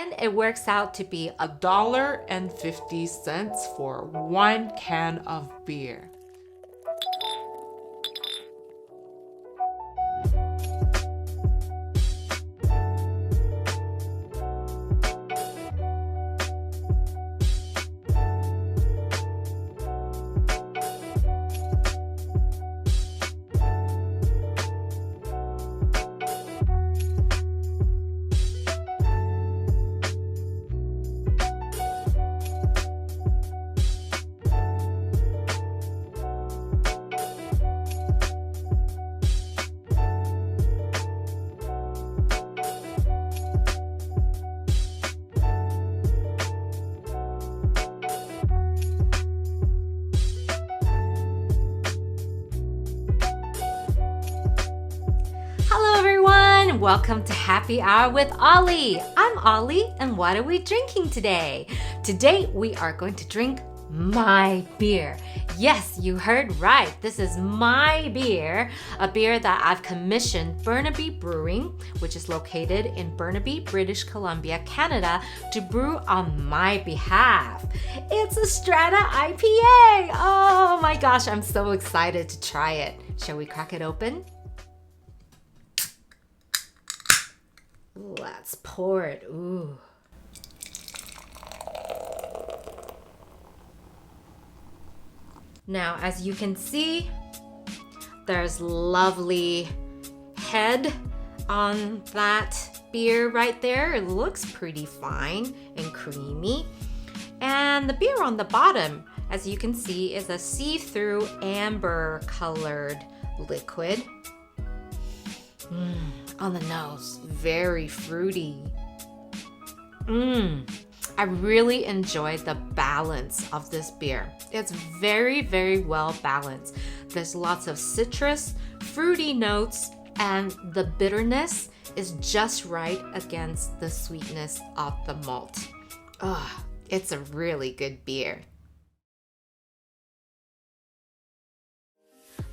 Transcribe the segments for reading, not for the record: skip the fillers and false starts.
And it works out to be $1.50 for 1 can of beer. Hello everyone, welcome to Happy Hour with Ollie. I'm Ollie, and what are we drinking today? Today we are going to drink my beer. Yes, you heard right. This is my beer, a beer that I've commissioned Burnaby Brewing, which is located in Burnaby, British Columbia, Canada, to brew on my behalf. It's a Strata IPA. Oh my gosh, I'm so excited to try it. Shall we crack it open? Let's pour it. Ooh. Now, as you can see, there's lovely head on that beer right there. It looks pretty fine and creamy. And the beer on the bottom, as you can see, is a see-through amber colored liquid. On the nose, very fruity. I really enjoy the balance of this beer. It's very, very well balanced. There's lots of citrus, fruity notes, and the bitterness is just right against the sweetness of the malt. It's a really good beer.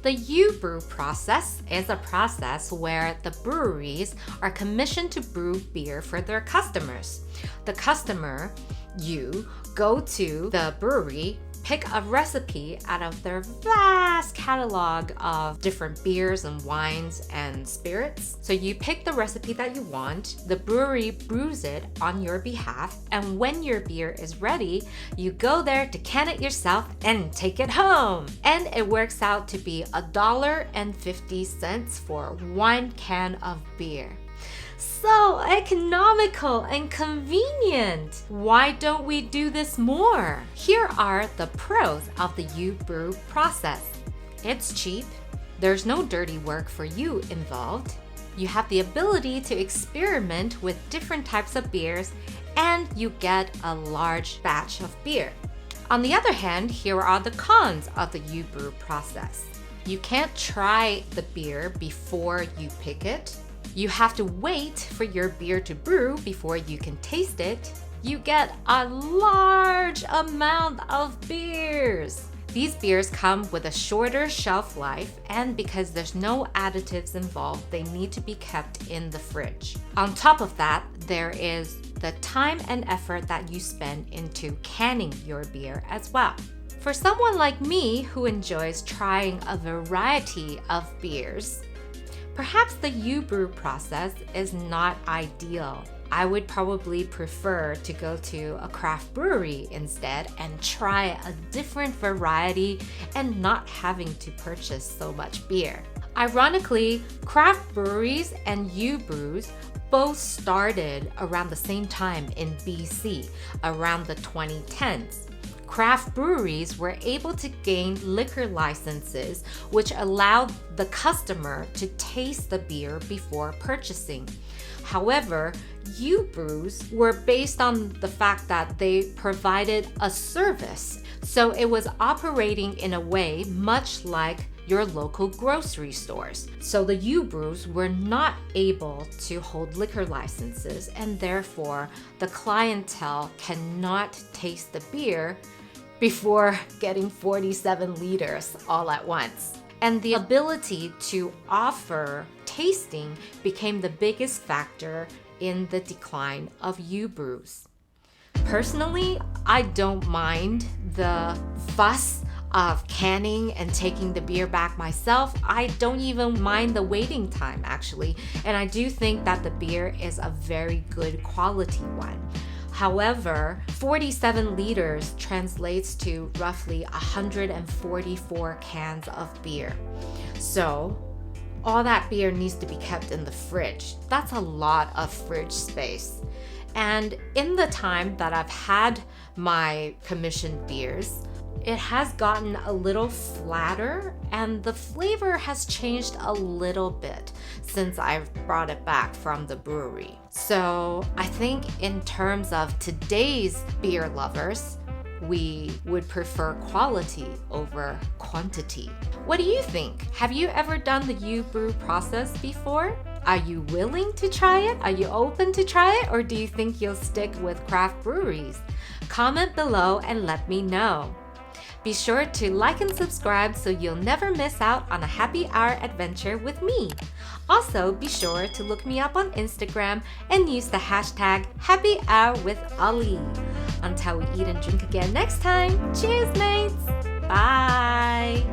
The U-brew process is a process where the breweries are commissioned to brew beer for their customers. The customer, you, go to the brewery, pick a recipe out of their vast catalog of different beers and wines and spirits. So you pick the recipe that you want, the brewery brews it on your behalf, and when your beer is ready, you go there to can it yourself and take it home. And it works out to be $1.50 for 1 can of beer. So economical and convenient. Why don't we do this more? Here are the pros of the U-brew process. It's cheap. There's no dirty work for you involved. You have the ability to experiment with different types of beers, and you get a large batch of beer. On the other hand, here are the cons of the U-brew process. You can't try the beer before you pick it. You have to wait for your beer to brew before you can taste it. You get a large amount of beers. These beers come with a shorter shelf life, and because there's no additives involved, they need to be kept in the fridge. On top of that, there is the time and effort that you spend into canning your beer as well. For someone like me who enjoys trying a variety of beers, perhaps the U-brew process is not ideal. I would probably prefer to go to a craft brewery instead and try a different variety and not having to purchase so much beer. Ironically, craft breweries and U-brews both started around the same time in BC, around the 2010s. Craft breweries were able to gain liquor licenses, which allowed the customer to taste the beer before purchasing. However, U-brews were based on the fact that they provided a service, so it was operating in a way much like your local grocery stores. So the U-brews were not able to hold liquor licenses, and therefore the clientele cannot taste the beer before getting 47 liters all at once. And the ability to offer tasting became the biggest factor in the decline of U brews. Personally, I don't mind the fuss of canning and taking the beer back myself. I don't even mind the waiting time, actually, and I do think that the beer is a very good quality one. However, 47 liters translates to roughly 144 cans of beer. So, all that beer needs to be kept in the fridge. That's a lot of fridge space. And in the time that I've had my commissioned beers, it has gotten a little flatter and the flavor has changed a little bit since I've brought it back from the brewery. So I think in terms of today's beer lovers, we would prefer quality over quantity. What do you think? Have you ever done the U-brew process before? Are you willing to try it? Are you open to try it? Or do you think you'll stick with craft breweries? Comment below and let me know. Be sure to like and subscribe so you'll never miss out on a happy hour adventure with me. Also, be sure to look me up on Instagram and use the hashtag #HappyHourWithOllie. Until we eat and drink again next time, cheers mates! Bye!